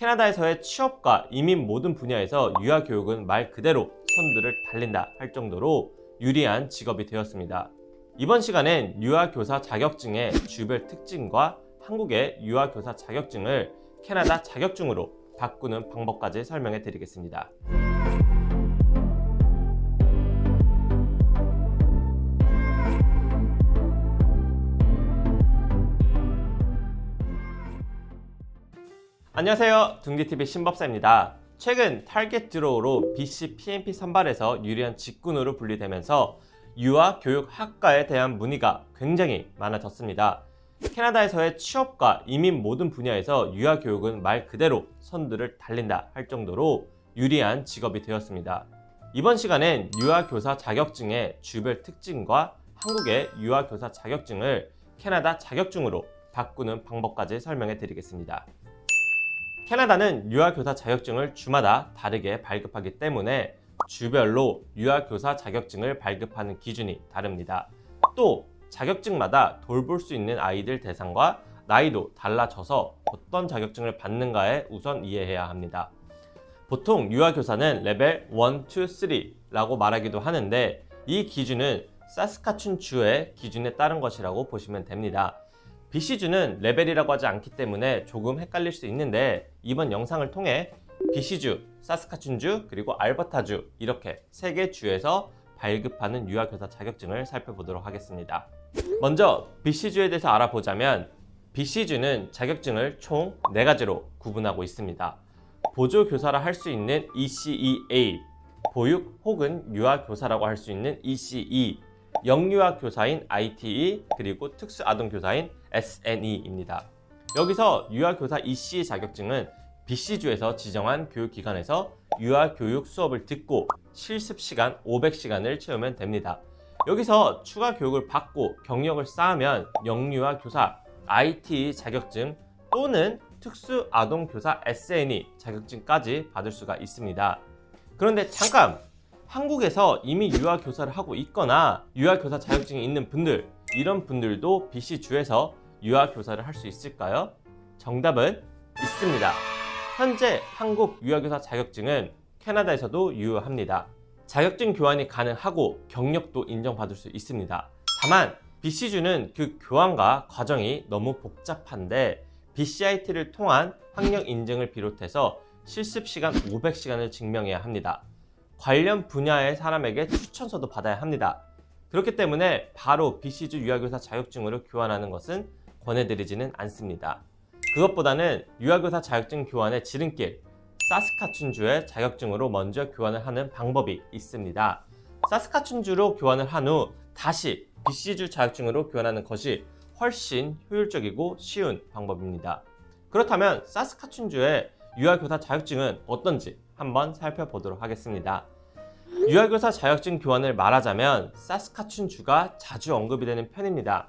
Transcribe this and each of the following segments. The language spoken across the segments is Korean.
캐나다에서의 취업과 이민 모든 분야에서 유아 교육은 말 그대로 선두를 달린다 할 정도로 유리한 직업이 되었습니다. 이번 시간엔 유아 교사 자격증의 주별 특징과 한국의 유아 교사 자격증을 캐나다 자격증으로 바꾸는 방법까지 설명해 드리겠습니다. 안녕하세요. 둥디TV 신법사입니다. 최근 타겟 드로우로 BC PNP 선발에서 유리한 직군으로 분리되면서 유아 교육 학과에 대한 문의가 굉장히 많아졌습니다. 캐나다에서의 취업과 이민 모든 분야에서 유아 교육은 말 그대로 선두를 달린다 할 정도로 유리한 직업이 되었습니다. 이번 시간엔 유아 교사 자격증의 주별 특징과 한국의 유아 교사 자격증을 캐나다 자격증으로 바꾸는 방법까지 설명해 드리겠습니다. 캐나다는 유아교사 자격증을 주마다 다르게 발급하기 때문에 주별로 유아교사 자격증을 발급하는 기준이 다릅니다. 또 자격증마다 돌볼 수 있는 아이들 대상과 나이도 달라져서 어떤 자격증을 받는가에 우선 이해해야 합니다. 보통 유아교사는 레벨 1, 2, 3라고 말하기도 하는데 이 기준은 사스카춘 주의 기준에 따른 것이라고 보시면 됩니다. BC주는 레벨이라고 하지 않기 때문에 조금 헷갈릴 수 있는데 이번 영상을 통해 BC주, 사스카춘주, 그리고 알버타주 이렇게 3개 주에서 발급하는 유아교사 자격증을 살펴보도록 하겠습니다. 먼저 BC주에 대해서 알아보자면 BC주는 자격증을 총 4가지로 구분하고 있습니다. 보조교사라 할 수 있는 ECEA, 보육 혹은 유아교사라고 할 수 있는 ECE, 영유아 교사인 ITE, 그리고 특수아동교사인 SNE입니다. 여기서 유아교사 ECE 자격증은 BC주에서 지정한 교육기관에서 유아교육 수업을 듣고 실습시간 500시간을 채우면 됩니다. 여기서 추가 교육을 받고 경력을 쌓으면 영유아 교사 ITE 자격증 또는 특수아동교사 SNE 자격증까지 받을 수가 있습니다. 그런데 잠깐! 한국에서 이미 유아교사를 하고 있거나 유아교사 자격증이 있는 분들, 이런 분들도 BC주에서 유아교사를 할 수 있을까요? 정답은 있습니다. 현재 한국 유아교사 자격증은 캐나다에서도 유효합니다. 자격증 교환이 가능하고 경력도 인정받을 수 있습니다. 다만 BC주는 그 교환과 과정이 너무 복잡한데 BCIT를 통한 학력 인증을 비롯해서 실습시간 500시간을 증명해야 합니다. 관련 분야의 사람에게 추천서도 받아야 합니다. 그렇기 때문에 바로 BC주 유아교사 자격증으로 교환하는 것은 권해드리지는 않습니다. 그것보다는 유아교사 자격증 교환의 지름길, 사스카춘주의 자격증으로 먼저 교환을 하는 방법이 있습니다. 사스카춘주로 교환을 한 후 다시 BC주 자격증으로 교환하는 것이 훨씬 효율적이고 쉬운 방법입니다. 그렇다면 사스카춘주의 유아교사 자격증은 어떤지 한번 살펴보도록 하겠습니다. 유아교사 자격증 교환을 말하자면 사스카춘주가 자주 언급이 되는 편입니다.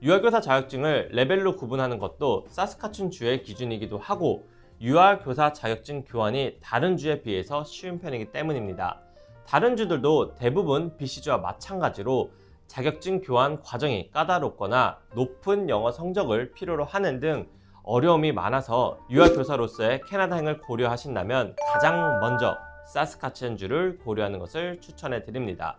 유아교사 자격증을 레벨로 구분하는 것도 사스카춘주의 기준이기도 하고 유아교사 자격증 교환이 다른 주에 비해서 쉬운 편이기 때문입니다. 다른 주들도 대부분 BC주와 마찬가지로 자격증 교환 과정이 까다롭거나 높은 영어 성적을 필요로 하는 등 어려움이 많아서 유아교사로서의 캐나다행을 고려하신다면 가장 먼저 사스카춘주를 고려하는 것을 추천해 드립니다.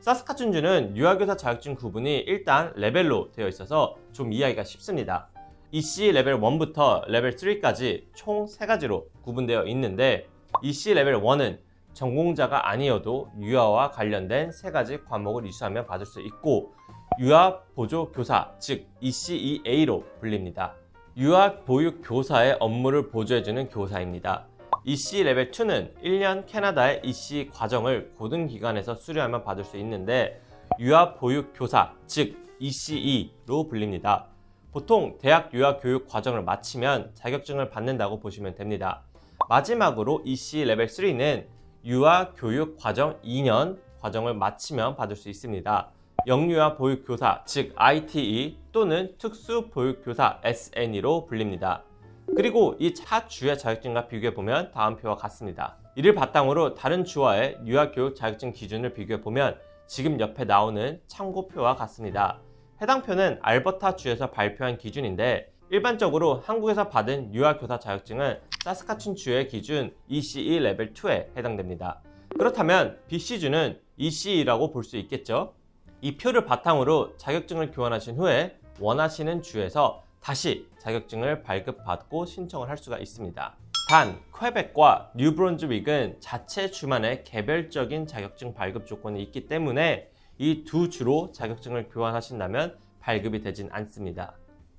사스카춘주는 유아교사 자격증 구분이 일단 레벨로 되어 있어서 좀 이해하기가 쉽습니다. EC 레벨 1부터 레벨 3까지 총 3가지로 구분되어 있는데 EC 레벨 1은 전공자가 아니어도 유아와 관련된 3가지 과목을 이수하면 받을 수 있고 유아 보조 교사, 즉 ECEA로 불립니다. 유아 보육 교사의 업무를 보조해주는 교사입니다. EC 레벨 2는 1년 캐나다의 EC 과정을 고등기관에서 수료하면 받을 수 있는데 유아 보육 교사, 즉 ECE로 불립니다. 보통 대학 유아 교육 과정을 마치면 자격증을 받는다고 보시면 됩니다. 마지막으로 EC 레벨 3는 유아 교육 과정 2년 과정을 마치면 받을 수 있습니다. 영유아 보육교사, 즉 ITE 또는 특수보육교사 SNE로 불립니다. 그리고 이 차주의 자격증과 비교해보면 다음 표와 같습니다. 이를 바탕으로 다른 주와의 유아교육 자격증 기준을 비교해보면 지금 옆에 나오는 참고표와 같습니다. 해당 표는 알버타 주에서 발표한 기준인데 일반적으로 한국에서 받은 유아교사 자격증은 사스카춘주의 기준 ECE 레벨 2에 해당됩니다. 그렇다면 BC주는 ECE라고 볼 수 있겠죠? 이 표를 바탕으로 자격증을 교환하신 후에 원하시는 주에서 다시 자격증을 발급받고 신청을 할 수가 있습니다. 단, 퀘벡과 뉴브론즈윅은 자체 주만의 개별적인 자격증 발급 조건이 있기 때문에 이 두 주로 자격증을 교환하신다면 발급이 되진 않습니다.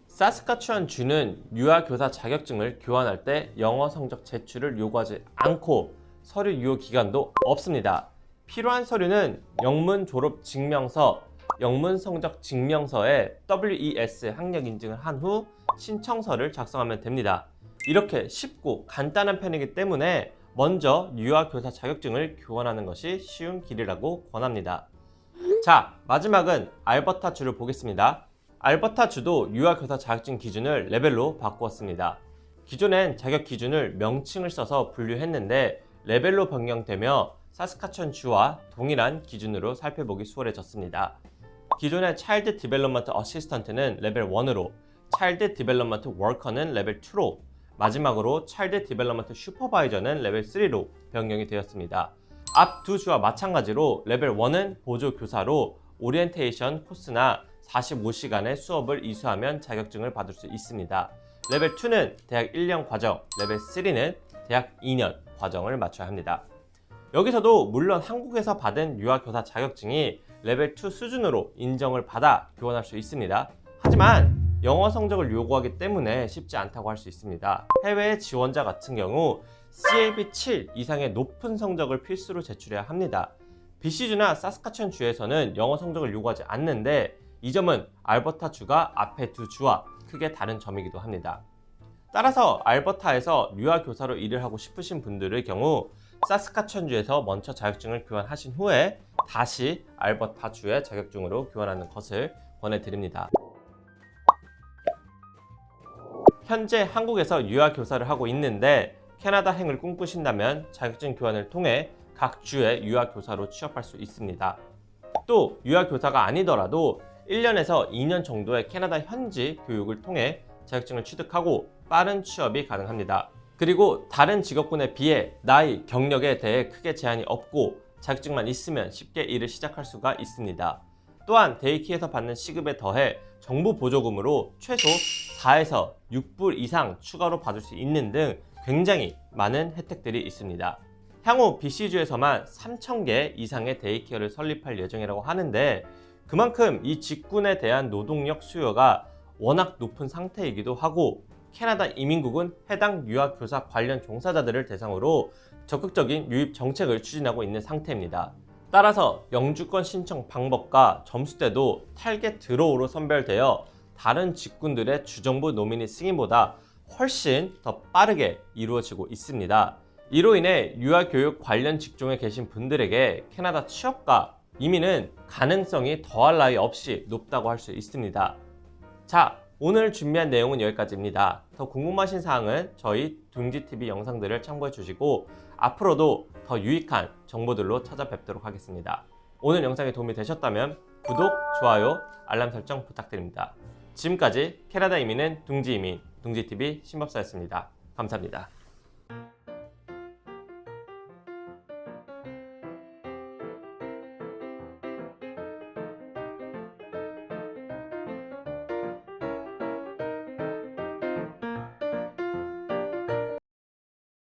사스카추안 주는 유아교사 자격증을 교환할 때 영어 성적 제출을 요구하지 않고 서류 유효 기간도 없습니다. 필요한 서류는 영문 졸업 증명서, 영문 성적 증명서에 WES 학력 인증을 한 후 신청서를 작성하면 됩니다. 이렇게 쉽고 간단한 편이기 때문에 먼저 유아교사 자격증을 교환하는 것이 쉬운 길이라고 권합니다. 자, 마지막은 알버타 주를 보겠습니다. 알버타 주도 유아교사 자격증 기준을 레벨로 바꾸었습니다. 기존엔 자격 기준을 명칭을 써서 분류했는데 레벨로 변경되며 사스카춘 주와 동일한 기준으로 살펴보기 수월해졌습니다. 기존의 차일드 디벨롭먼트 어시스턴트는 레벨 1으로, 차일드 디벨롭먼트 워커는 레벨 2로, 마지막으로 차일드 디벨롭먼트 슈퍼바이저는 레벨 3로 변경이 되었습니다. 앞 두 주와 마찬가지로 레벨 1은 보조교사로 오리엔테이션 코스나 45시간의 수업을 이수하면 자격증을 받을 수 있습니다. 레벨 2는 대학 1년 과정, 레벨 3는 대학 2년 과정을 마쳐야 합니다. 여기서도 물론 한국에서 받은 유아교사 자격증이 레벨 2 수준으로 인정을 받아 교환할 수 있습니다. 하지만 영어 성적을 요구하기 때문에 쉽지 않다고 할 수 있습니다. 해외 지원자 같은 경우 CLB 7 이상의 높은 성적을 필수로 제출해야 합니다. BC주나 사스카춘 주에서는 영어 성적을 요구하지 않는데 이 점은 알버타 주가 앞에 두 주와 크게 다른 점이기도 합니다. 따라서 알버타에서 유아교사로 일을 하고 싶으신 분들의 경우 사스카춘 주에서 먼저 자격증을 교환하신 후에 다시 알버타 주의 자격증으로 교환하는 것을 권해드립니다. 현재 한국에서 유아교사를 하고 있는데 캐나다행을 꿈꾸신다면 자격증 교환을 통해 각 주의 유아교사로 취업할 수 있습니다. 또 유아교사가 아니더라도 1년에서 2년 정도의 캐나다 현지 교육을 통해 자격증을 취득하고 빠른 취업이 가능합니다. 그리고 다른 직업군에 비해 나이, 경력에 대해 크게 제한이 없고 자격증만 있으면 쉽게 일을 시작할 수가 있습니다. 또한 데이키에서 받는 시급에 더해 정부 보조금으로 최소 4에서 6불 이상 추가로 받을 수 있는 등 굉장히 많은 혜택들이 있습니다. 향후 BC주에서만 3,000개 이상의 데이케어를 설립할 예정이라고 하는데 그만큼 이 직군에 대한 노동력 수요가 워낙 높은 상태이기도 하고 캐나다 이민국은 해당 유아교사 관련 종사자들을 대상으로 적극적인 유입 정책을 추진하고 있는 상태입니다. 따라서 영주권 신청 방법과 점수대도 타겟 드로우로 선별되어 다른 직군들의 주정부 노미니 승인보다 훨씬 더 빠르게 이루어지고 있습니다. 이로 인해 유아교육 관련 직종에 계신 분들에게 캐나다 취업과 이민은 가능성이 더할 나위 없이 높다고 할 수 있습니다. 자, 오늘 준비한 내용은 여기까지입니다. 더 궁금하신 사항은 저희 둥지TV 영상들을 참고해 주시고 앞으로도 더 유익한 정보들로 찾아뵙도록 하겠습니다. 오늘 영상이 도움이 되셨다면 구독, 좋아요, 알람 설정 부탁드립니다. 지금까지 캐나다 이민은 둥지이민, 둥지TV 신법사였습니다. 감사합니다.